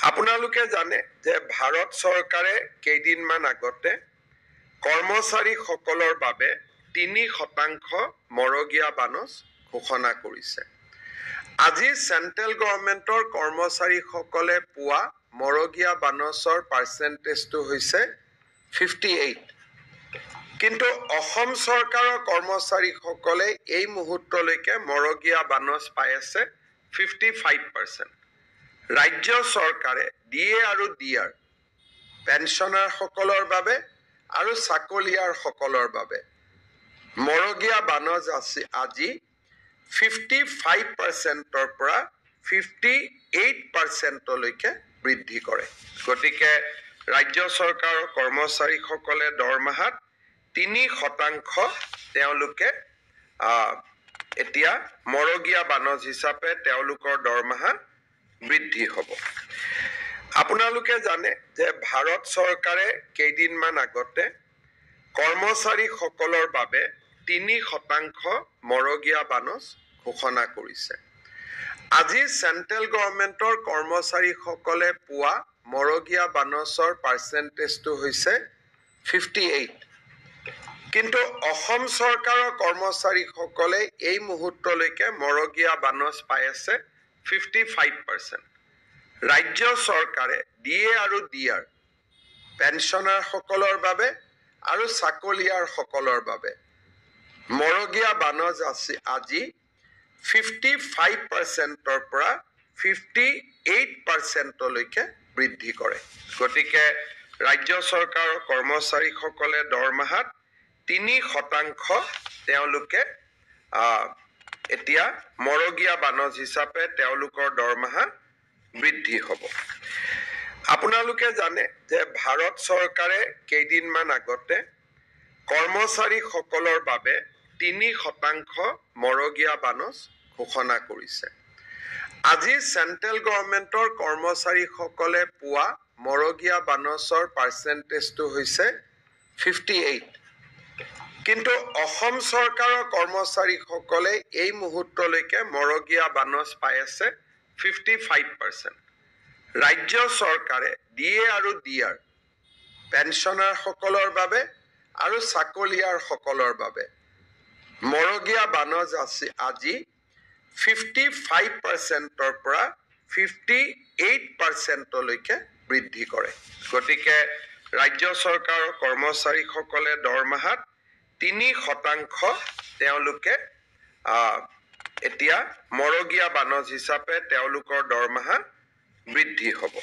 আপোনালোকে জানে যে ভাৰত চৰকাৰে কেইদিনমান আগতে কৰ্মচাৰীসকলৰ বাবে 3% মৰগীয়া বানচ ঘোষণা কৰিছে। আজি চেন্ট্ৰেল গভৰ্ণমেণ্টৰ কৰ্মচাৰীসকলে পোৱা মৰগীয়া বানচৰ পাৰ্চেণ্টেজটো হৈছে 58। কিন্তু অসম চৰকাৰৰ কৰ্মচাৰীসকলে এই মুহূৰ্তলৈকে মৰগীয়া বানচ পাই আছে 55%। ৰাজ্য চৰকাৰে ডিএ আৰু ডিআৰ পেঞ্চনাৰসকলৰ বাবে আৰু চাকৰিয়াৰসকলৰ বাবে মৰগীয়া বানচ আজি 55%ৰ পৰা 58%লৈকে বৃদ্ধি কৰে। গতিকে ৰাজ্য চৰকাৰৰ কৰ্মচাৰীসকলে দৰমহাত 3% তেওঁলোকে এতিয়া মৰগীয়া বানচ হিচাপে তেওঁলোকৰ দৰমহা বৃদ্ধি হ'ব। আপোনালোকে জানে যে ভাৰত চৰকাৰে কেইদিনমান আগতে কৰ্মচাৰীসকলৰ বাবে 3% মৰগীয়া বানচ ঘোষণা কৰিছে। আজি চেন্ট্ৰেল গভৰ্ণমেণ্টৰ কৰ্মচাৰীসকলে পোৱা মৰগীয়া বানচৰ পাৰ্চেণ্টেজটো হৈছে 58। কিন্তু অসম চৰকাৰৰ কৰ্মচাৰীসকলে এই মুহূৰ্তলৈকে মৰগীয়া বানচ পাই আছে 55%। ৰাজ্য চৰকাৰে ডিএ আৰু ডিআৰ পেঞ্চনাৰসকলৰ বাবে আৰু চাকৰিয়াৰসকলৰ বাবে মৰগীয়া বানচ আজি 55%ৰ পৰা 58%লৈকে বৃদ্ধি কৰে। গতিকে ৰাজ্য চৰকাৰৰ কৰ্মচাৰীসকলে দৰমহাত 3% তেওঁলোকে এতিয়া মৰগীয়া বানচ হিচাপে তেওঁলোকৰ দৰমহা বৃদ্ধি হ'ব। আপোনালোকে জানে যে ভাৰত চৰকাৰে কেইদিনমান আগতে কৰ্মচাৰীসকলৰ বাবে 3% মৰগীয়া বানচ ঘোষণা কৰিছে। আজি চেন্ট্ৰেল গভৰ্ণমেণ্টৰ কৰ্মচাৰীসকলে পোৱা মৰগীয়া বানচৰ পাৰ্চেণ্টেজটো হৈছে 58। কিন্তু অসম চৰকাৰৰ কৰ্মচাৰীসকলে এই মুহূৰ্তলৈকে মৰগীয়া বানচ পাই আছে 55%। ৰাজ্য চৰকাৰে ডিএ আৰু ডিআৰ পেঞ্চনাৰসকলৰ বাবে আৰু চাকৰিয়াৰসকলৰ বাবে মৰগীয়া বানচ আজি 55%ৰ পৰা 58%লৈকে বৃদ্ধি কৰে। গতিকে ৰাজ্য চৰকাৰৰ কৰ্মচাৰীসকলে দৰমহাত 3% তেওঁলোকে এতিয়া মৰগীয়া বানচ হিচাপে তেওঁলোকৰ দৰমহা বৃদ্ধি হ'ব।